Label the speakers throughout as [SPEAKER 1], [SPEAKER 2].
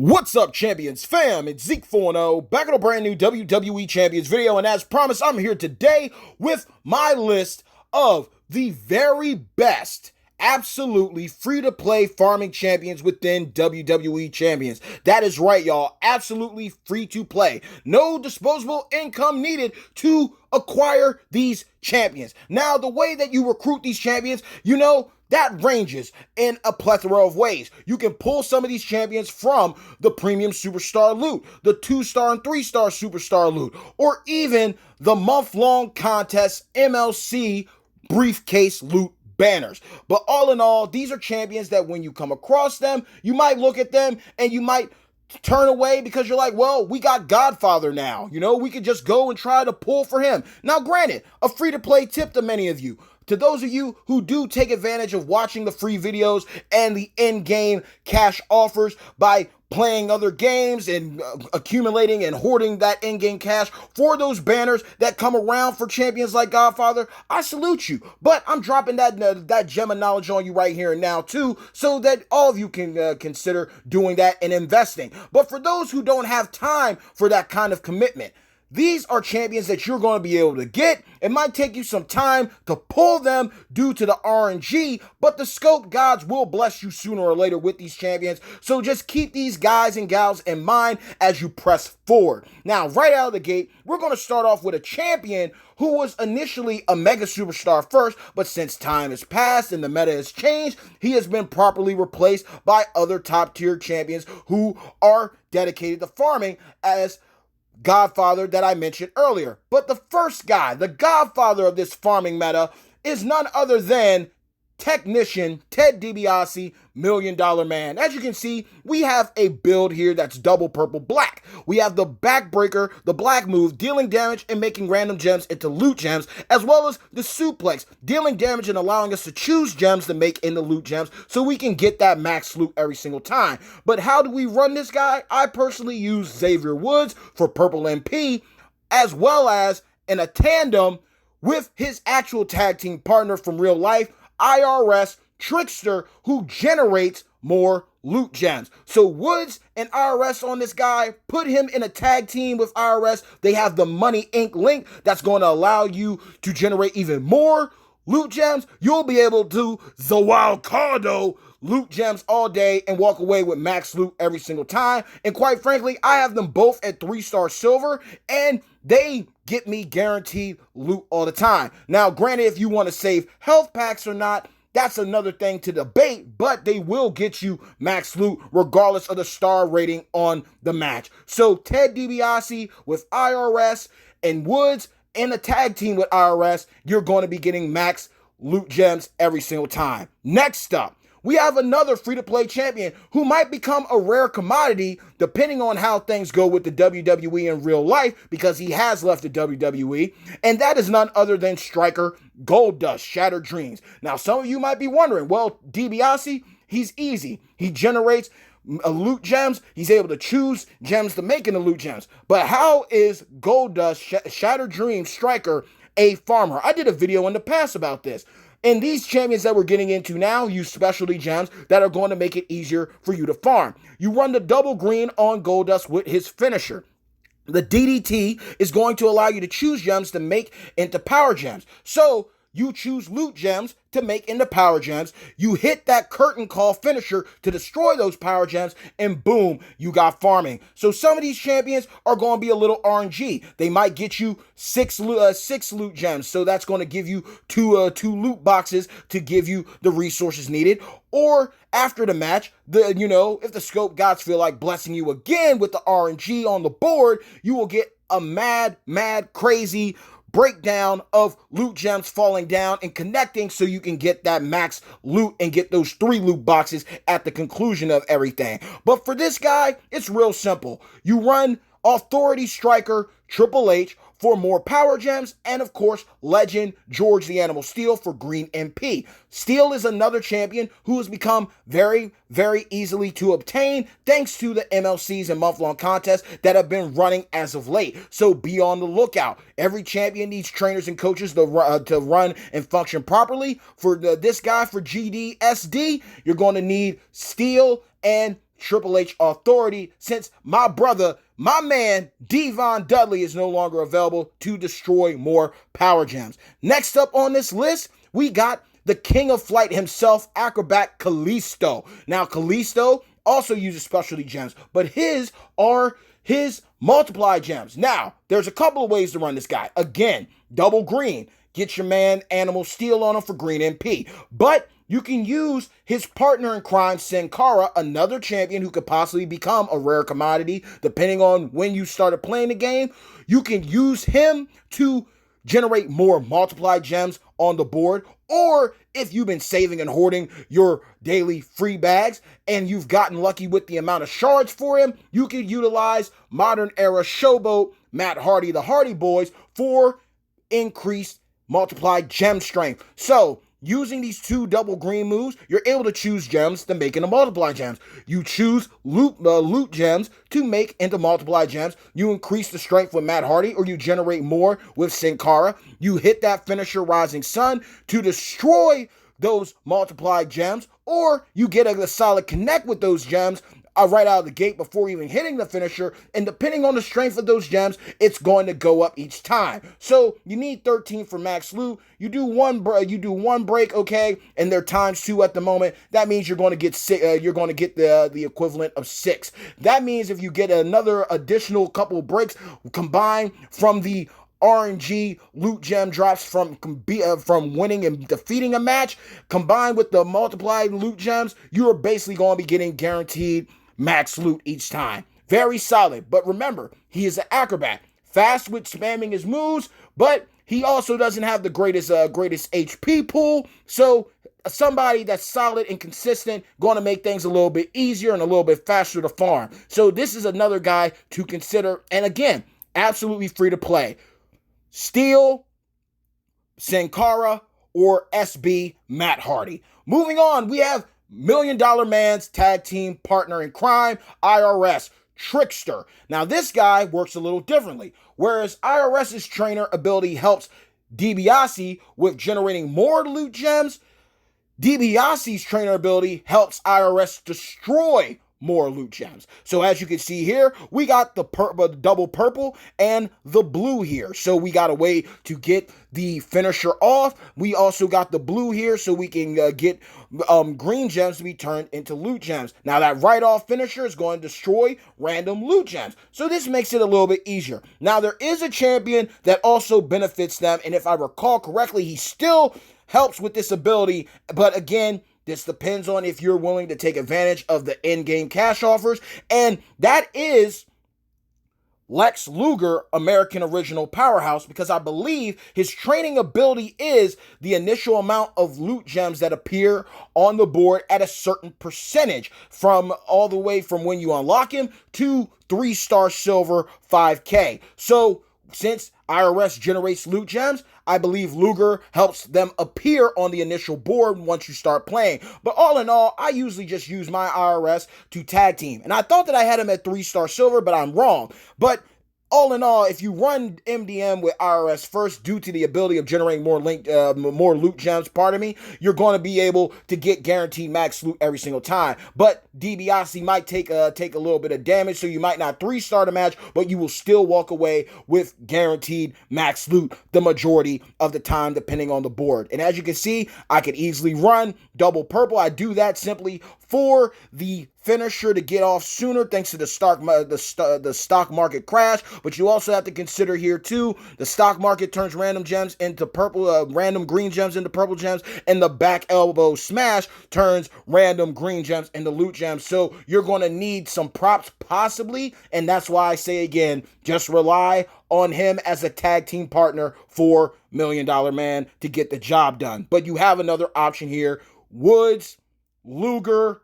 [SPEAKER 1] What's up, Champions fam? It's Zeke 4-0, back on a brand new WWE Champions video, and as promised, I'm here today with my list of the very best, absolutely free-to-play farming champions within WWE Champions. That is right, y'all, absolutely free-to-play. No disposable income needed to acquire these champions. Now, the way that you recruit these champions, that ranges in a plethora of ways. You can pull some of these champions from the premium superstar loot, the 2-star and 3-star superstar loot, or even the month-long contest MLC briefcase loot banners. But all in all, these are champions that when you come across them, you might look at them and you might turn away because you're like, well, we got Godfather now. We could just go and try to pull for him. Now, granted, a free-to-play tip to many of you. To those of you who do take advantage of watching the free videos and the in-game cash offers by playing other games and accumulating and hoarding that in-game cash for those banners that come around for champions like Godfather, I salute you. But I'm dropping that gem of knowledge on you right here and now too, so that all of you can consider doing that and investing. But for those who don't have time for that kind of commitment, these are champions that you're going to be able to get. It might take you some time to pull them due to the RNG, but the scope gods will bless you sooner or later with these champions. So just keep these guys and gals in mind as you press forward. Now, right out of the gate, we're going to start off with a champion who was initially a mega superstar first, but since time has passed and the meta has changed, he has been properly replaced by other top tier champions who are dedicated to farming as Godfather that I mentioned earlier. But the first guy, the Godfather of this farming meta, is none other than Technician Ted DiBiase, $1 Million Man. As you can see, we have a build here that's double purple black. We have the backbreaker, the black move, dealing damage and making random gems into loot gems, as well as the suplex, dealing damage and allowing us to choose gems to make into loot gems so we can get that max loot every single time. But how do we run this guy? I personally use Xavier Woods for purple MP, as well as in a tandem with his actual tag team partner from real life, IRS Trickster, who generates more loot gems. So Woods and IRS on this guy, put him in a tag team with IRS. They have the Money Inc. link that's going to allow you to generate even more loot gems. You'll be able to the wild cardo loot gems all day and walk away with max loot every single time. And quite frankly, I have them both at 3-star silver, and they get me guaranteed loot all the time. Now, granted, if you want to save health packs or not, that's another thing to debate, but they will get you max loot regardless of the star rating on the match. So Ted DiBiase with IRS and Woods in a tag team with IRS, you're going to be getting max loot gems every single time. Next up, we have another free-to-play champion who might become a rare commodity depending on how things go with the WWE in real life, because he has left the WWE, and that is none other than Stryker Goldust, Shattered Dreams. Now, some of you might be wondering, well, DiBiase, he's easy. He generates loot gems. He's able to choose gems to make into loot gems. But how is Goldust, Shattered Dreams, Stryker a farmer? I did a video in the past about this. And these champions that we're getting into now use specialty gems that are going to make it easier for you to farm. You run the double green on Goldust with his finisher. The DDT is going to allow you to choose gems to make into power gems. So you choose loot gems to make into power gems. You hit that curtain call finisher to destroy those power gems, and boom, you got farming. So some of these champions are going to be a little RNG. They might get you six loot gems, so that's going to give you two loot boxes to give you the resources needed. Or after the match, if the scope gods feel like blessing you again with the RNG on the board, you will get a mad, crazy breakdown of loot gems falling down and connecting so you can get that max loot and get those 3 loot boxes at the conclusion of everything. But for this guy, it's real simple. You run Authority Stryker Triple H for more power gems, and of course, Legend George the Animal Steel for green MP. Steel is another champion who has become very, very easily to obtain thanks to the MLCs and month-long contests that have been running as of late. So be on the lookout. Every champion needs trainers and coaches to run and function properly. For this guy, for GDSD, you're going to need Steel and Triple H authority since my brother, my man, Devon Dudley is no longer available to destroy more power gems. Next up on this list, we got the King of Flight himself, acrobat Kalisto. Now, Kalisto also uses specialty gems, but his are his multiply gems. Now, there's a couple of ways to run this guy. Again, double green. Get your man Animal Steel on him for green MP. But you can use his partner in crime, Sin Cara, another champion who could possibly become a rare commodity, depending on when you started playing the game. You can use him to generate more multiply gems on the board, or if you've been saving and hoarding your daily free bags and you've gotten lucky with the amount of shards for him, you can utilize modern era showboat Matt Hardy, the Hardy Boys, for increased multiply gem strength. So using these two double green moves, you're able to choose gems to make into multiply gems. You choose loot gems to make into multiply gems. You increase the strength with Matt Hardy, or you generate more with Sin Cara. You hit that finisher Rising Sun to destroy those multiply gems, or you get a solid connect with those gems right out of the gate before even hitting the finisher, and depending on the strength of those gems, it's going to go up each time. So you need 13 for max loot. You do one break, okay, and they're ×2 at the moment. That means you're going to get the equivalent of 6. That means if you get another additional couple breaks combined from the RNG loot gem drops from winning and defeating a match, combined with the multiplied loot gems, you're basically going to be getting guaranteed max loot each time. Very solid. But remember, he is an acrobat. Fast with spamming his moves, but he also doesn't have the greatest HP pool. So somebody that's solid and consistent, going to make things a little bit easier and a little bit faster to farm. So this is another guy to consider. And again, absolutely free to play. Steel, Sin Cara, or SB Matt Hardy. Moving on, we have $1 Million Man's tag team partner in crime, IRS, Trickster. Now, this guy works a little differently. Whereas IRS's trainer ability helps DiBiase with generating more loot gems, DiBiase's trainer ability helps IRS destroy more loot gems. So as you can see here, we got the double purple and the blue here. So we got a way to get the finisher off. We also got the blue here so we can get green gems to be turned into loot gems. Now that right off finisher is going to destroy random loot gems. So this makes it a little bit easier. Now there is a champion that also benefits them, and if I recall correctly, he still helps with this ability, but again, this depends on if you're willing to take advantage of the in-game cash offers, and that is Lex Luger, American Original Powerhouse, because I believe his training ability is the initial amount of loot gems that appear on the board at a certain percentage, from all the way from when you unlock him to 3-star silver 5K. So since IRS generates loot gems, I believe Luger helps them appear on the initial board once you start playing. But all in all, I usually just use my IRS to tag team. And I thought that I had him at 3-star silver, but I'm wrong. But all in all, if you run MDM with IRS first, due to the ability of generating more loot gems, you're going to be able to get guaranteed max loot every single time. But DiBiase might take a little bit of damage, so you might not 3-star the match, but you will still walk away with guaranteed max loot the majority of the time, depending on the board. And as you can see, I could easily run double purple. I do that simply for the finisher to get off sooner, thanks to the stock market crash. But you also have to consider here too, the stock market turns random gems into purple, random green gems into purple gems, and the back elbow smash turns random green gems into loot gems. So you're going to need some props possibly, and that's why I say again, just rely on him as a tag team partner for $1 Million Man to get the job done. But you have another option here: Woods, Luger,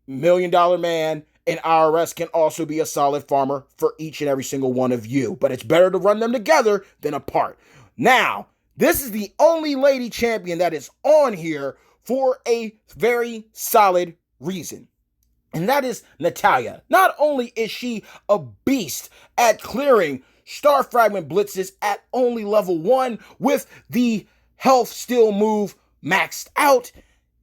[SPEAKER 1] $1 Million Man, and IRS can also be a solid farmer for each and every single one of you. But it's better to run them together than apart. Now, this is the only lady champion that is on here for a very solid reason. And that is Natalya. Not only is she a beast at clearing Star Fragment blitzes at only level 1 with the health steal move maxed out,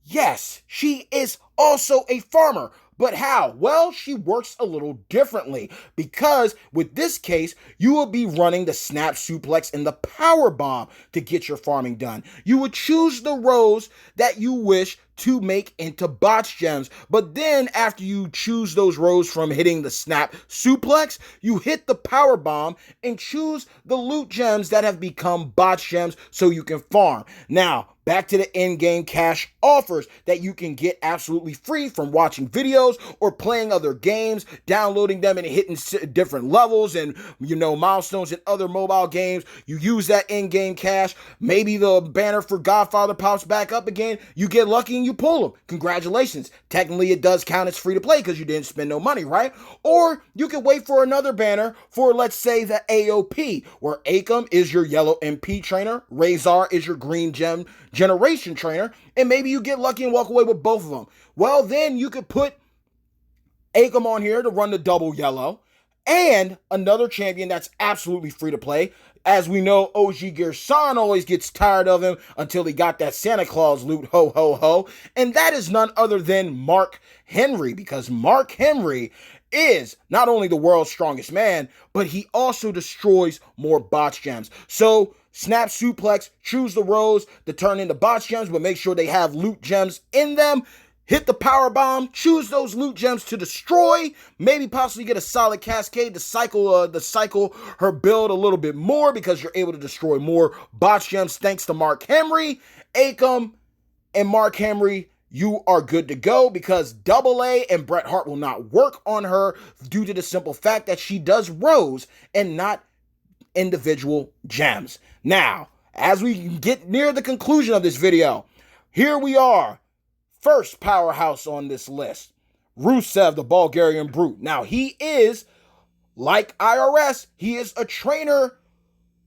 [SPEAKER 1] yes, she is also a farmer, But how? Well, she works a little differently because with this case, you will be running the snap suplex and the power bomb to get your farming done. You would choose the rows that you wish to make into botch gems. But then after you choose those rows from hitting the snap suplex, you hit the power bomb and choose the loot gems that have become botch gems so you can farm. Now, back to the in-game cash offers that you can get absolutely free from watching videos or playing other games, downloading them and hitting different levels and, milestones in other mobile games. You use that in-game cash. Maybe the banner for Godfather pops back up again. You get lucky and you pull them. Congratulations. Technically, it does count as free to play because you didn't spend no money, right? Or you could wait for another banner for, let's say, the AOP, where Akam is your yellow MP trainer, Razor is your green gem generation trainer, and maybe you get lucky and walk away with both of them. Well, then you could put Akam on here to run the double yellow, and another champion that's absolutely free to play. As we know, OG Gerson always gets tired of him until he got that Santa Claus loot, ho, ho, ho. And that is none other than Mark Henry, because Mark Henry is not only the world's strongest man, but he also destroys more botch gems. So, snap suplex, choose the rows to turn into botch gems, but make sure they have loot gems in them. Hit the power bomb, choose those loot gems to destroy, maybe possibly get a solid cascade to cycle her build a little bit more because you're able to destroy more botch gems thanks to Mark Henry. Akam and Mark Henry, you are good to go because Double A and Bret Hart will not work on her due to the simple fact that she does rows and not individual gems. Now, as we get near the conclusion of this video, here we are. First powerhouse on this list, Rusev, the Bulgarian Brute. Now, he is, like IRS, he is a trainer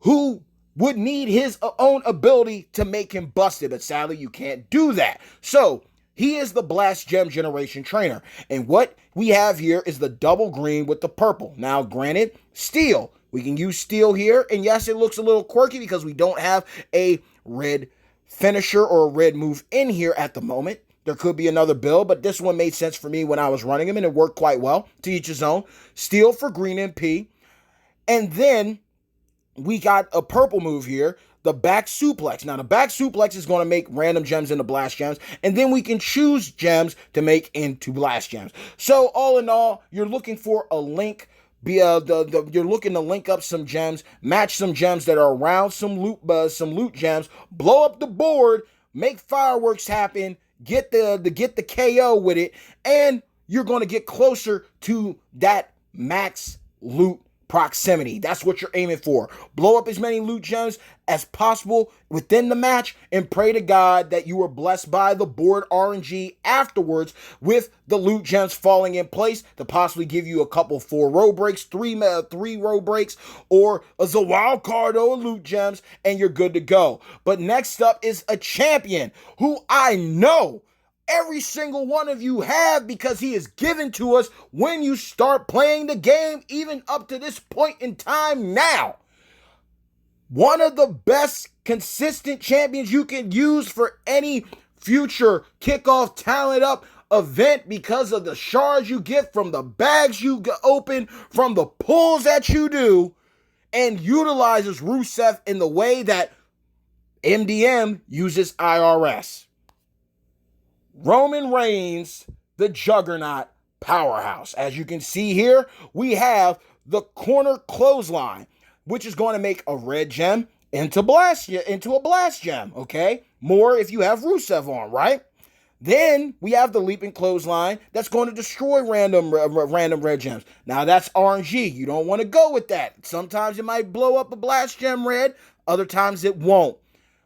[SPEAKER 1] who would need his own ability to make him busted, but sadly, you can't do that. So, he is the Blast Gem Generation trainer, and what we have here is the double green with the purple. Now, granted, steel. We can use steel here, and yes, it looks a little quirky because we don't have a red finisher or a red move in here at the moment. There could be another build, but this one made sense for me when I was running him, and it worked quite well. To each his own. Steel for green MP. And then we got a purple move here, the back suplex. Now, the back suplex is going to make random gems into blast gems, and then we can choose gems to make into blast gems. So, all in all, you're looking for a link. You're looking to link up some gems, match some gems that are around some loot gems, blow up the board, make fireworks happen, get the KO with it, and you're going to get closer to that max loot proximity. That's what you're aiming for. Blow up as many loot gems as possible within the match and pray to God that you were blessed by the board RNG afterwards with the loot gems falling in place to possibly give you a couple 4-row breaks, 3-row breaks, or as a wild card or loot gems, and you're good to go. But next up is a champion who I know every single one of you have because he is given to us when you start playing the game, even up to this point in time now. One of the best consistent champions you can use for any future kickoff talent up event because of the shards you get from the bags you open, from the pulls that you do, and utilizes Rusev in the way that MDM uses IRS. Roman Reigns, the Juggernaut powerhouse. As you can see here, we have the corner clothesline, which is going to make a red gem into a blast gem, okay? More if you have Rusev on, right? Then we have the leaping clothesline that's going to destroy random red gems. Now that's RNG. You don't want to go with that. Sometimes it might blow up a blast gem red. Other times it won't.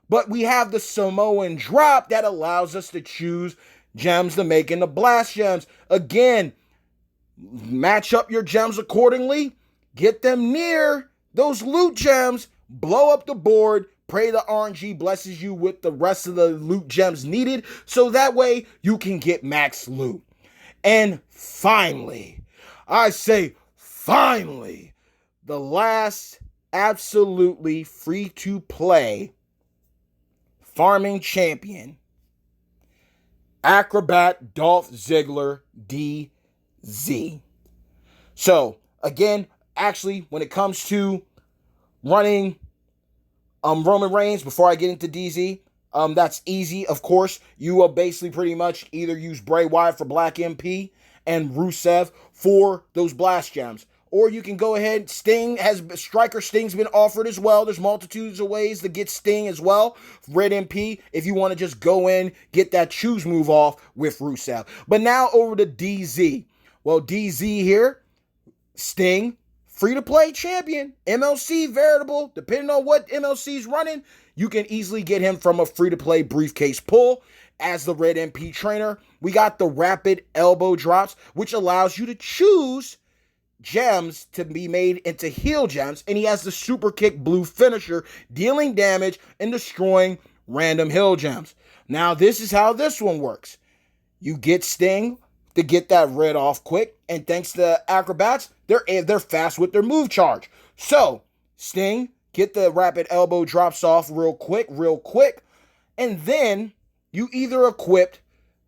[SPEAKER 1] But we have the Samoan drop that allows us to choose gems to make into blast gems. Again, match up your gems accordingly. Get them near those loot gems. Blow up the board. Pray the RNG blesses you with the rest of the loot gems needed. So that way you can get max loot. And finally, I say finally, the last absolutely free to play farming champion Acrobat Dolph Ziggler DZ. So, again, actually, when it comes to running Roman Reigns, before I get into DZ, that's easy, of course. You will basically pretty much either use Bray Wyatt for Black MP and Rusev for those blast gems. Or you can go ahead, Stryker Sting's been offered as well. There's multitudes of ways to get Sting as well. Red MP, if you want to just go in, get that choose move off with Rusev. But now over to DZ. Well, DZ here, Sting, free-to-play champion, MLC veritable, depending on what MLC's running, you can easily get him from a free-to-play briefcase pull. As the Red MP trainer, we got the rapid elbow drops, which allows you to choose gems to be made into heel gems, and he has the super kick blue finisher, dealing damage and destroying random heel gems. Now, this is how this one works. You get Sting to get that red off quick, and thanks to acrobats, they're fast with their move charge. So, Sting, get the rapid elbow drops off real quick, and then you either equipped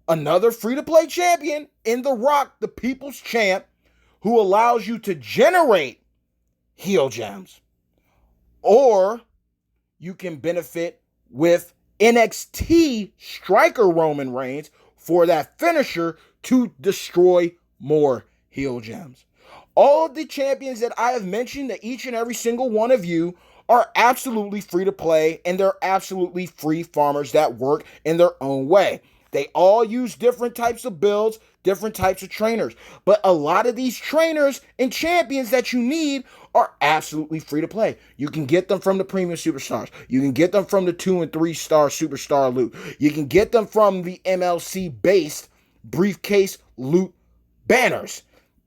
[SPEAKER 1] another free-to-play champion in The Rock, the People's Champ, who allows you to generate heel gems, or you can benefit with NXT Stryker Roman Reigns for that finisher to destroy more heel gems. All of the champions that I have mentioned, that each and every single one of you are absolutely free to play, and they're absolutely free farmers that work in their own way. They all use different types of builds, different types of trainers. But a lot of these trainers and champions that you need are absolutely free to play. You can get them from the premium superstars. You can get them from the 2 and 3 star superstar loot. You can get them from the MLC based briefcase loot banners.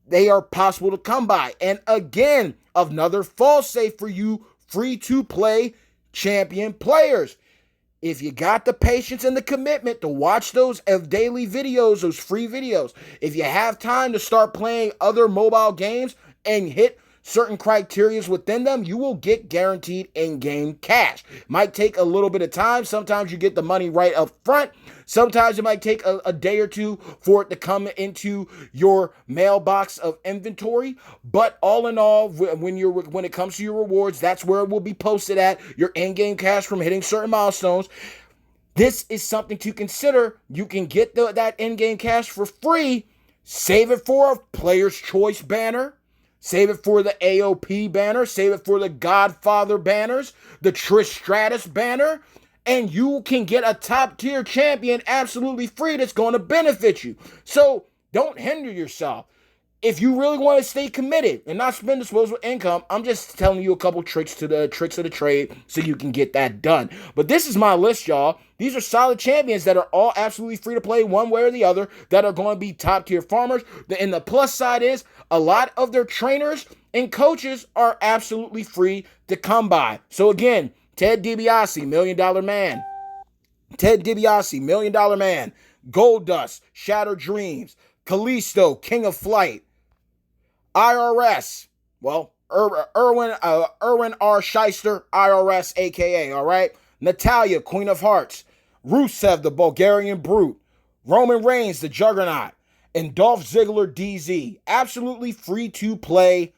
[SPEAKER 1] They are possible to come by. And again, another fall safe for you free to play champion players. If you got the patience and the commitment to watch those daily videos, those free videos, if you have time to start playing other mobile games and hit certain criteria within them, you will get guaranteed in-game cash. Might take a little bit of time. Sometimes you get the money right up front. Sometimes it might take a day or two for it to come into your mailbox of inventory. But all in all, when it comes to your rewards, that's where it will be posted at, your in-game cash from hitting certain milestones. This is something to consider. You can get that in-game cash for free. Save it for a Player's Choice banner. Save it for the AOP banner. Save it for the Godfather banners, the Trish Stratus banner, and you can get a top tier champion absolutely free that's going to benefit you. So don't hinder yourself. If you really want to stay committed and not spend disposable income, I'm just telling you a couple tricks of the trade so you can get that done. But this is my list, y'all. These are solid champions that are all absolutely free to play one way or the other, that are going to be top tier farmers. And the plus side is a lot of their trainers and coaches are absolutely free to come by. So again, Ted DiBiase, $1 Million Man. Ted DiBiase, $1 Million Man. Goldust, Shattered Dreams. Kalisto, King of Flight. IRS, well, Erwin R. Shyster, IRS, a.k.a., all right? Natalya, Queen of Hearts. Rusev, the Bulgarian Brute. Roman Reigns, the Juggernaut. And Dolph Ziggler, DZ. Absolutely free to play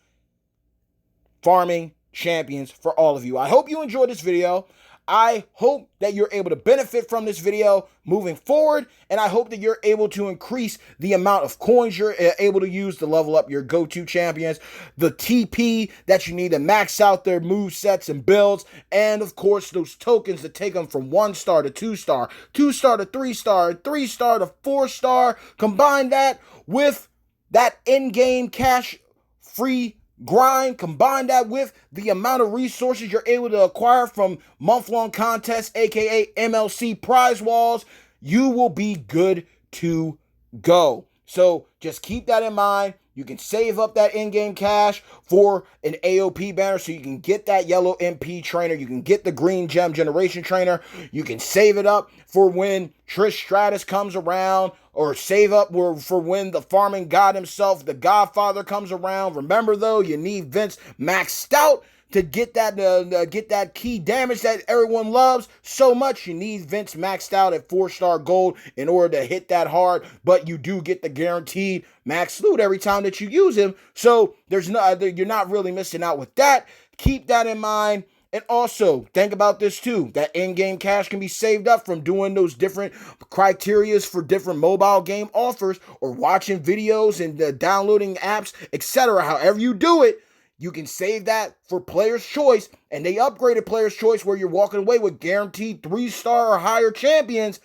[SPEAKER 1] farming champions for all of you. I hope you enjoyed this video. I hope that you're able to benefit from this video moving forward, and I hope that you're able to increase the amount of coins you're able to use to level up your go-to champions, the TP that you need to max out their move sets and builds, and of course those tokens to take them from 1 star to 2 star, 2 star to 3 star, 3 star to 4 star. Combine that with that in-game cash free grind, combine that with the amount of resources you're able to acquire from month-long contests, aka MLC prize walls, you will be good to go. So just keep that in mind. You can save up that in-game cash for an AOP banner so you can get that yellow MP trainer. You can get the green gem generation trainer. You can save it up for when Trish Stratus comes around, or save up for when the farming god himself, the Godfather, comes around. Remember though, you need Vince maxed out to get that key damage that everyone loves so much. You need Vince maxed out at 4-star gold in order to hit that hard, but you do get the guaranteed max loot every time that you use him. So you're not really missing out with that. Keep that in mind. And also, think about this too, that in-game cash can be saved up from doing those different criterias for different mobile game offers or watching videos and downloading apps, etc. However you do it, you can save that for Player's Choice, and they upgraded Player's Choice where you're walking away with guaranteed 3-star or higher champions.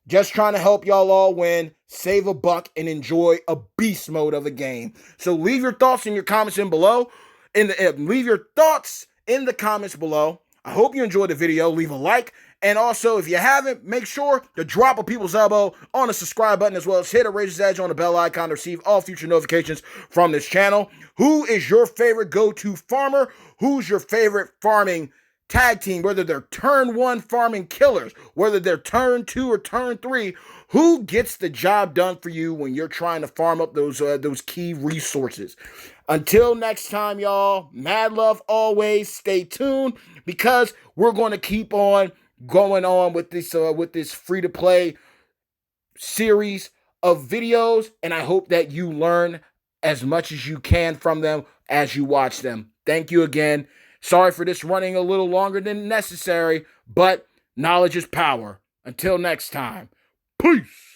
[SPEAKER 1] Just trying to help y'all all win, save a buck, and enjoy a beast mode of the game. So leave your thoughts in your comments below. Leave your thoughts in the comments below. I hope you enjoyed the video. Leave a like. And also, if you haven't, make sure to drop a people's elbow on the subscribe button, as well as hit a razor's edge on the bell icon to receive all future notifications from this channel. Who is your favorite go-to farmer? Who's your favorite farming tag team? Whether they're turn 1 farming killers, whether they're turn 2 or turn 3, who gets the job done for you when you're trying to farm up those key resources? Until next time, y'all, mad love always. Stay tuned, because we're going to keep on going on with this free-to-play series of videos, and I hope that you learn as much as you can from them as you watch them. Thank you again. Sorry for this running a little longer than necessary, but knowledge is power. Until next time, peace.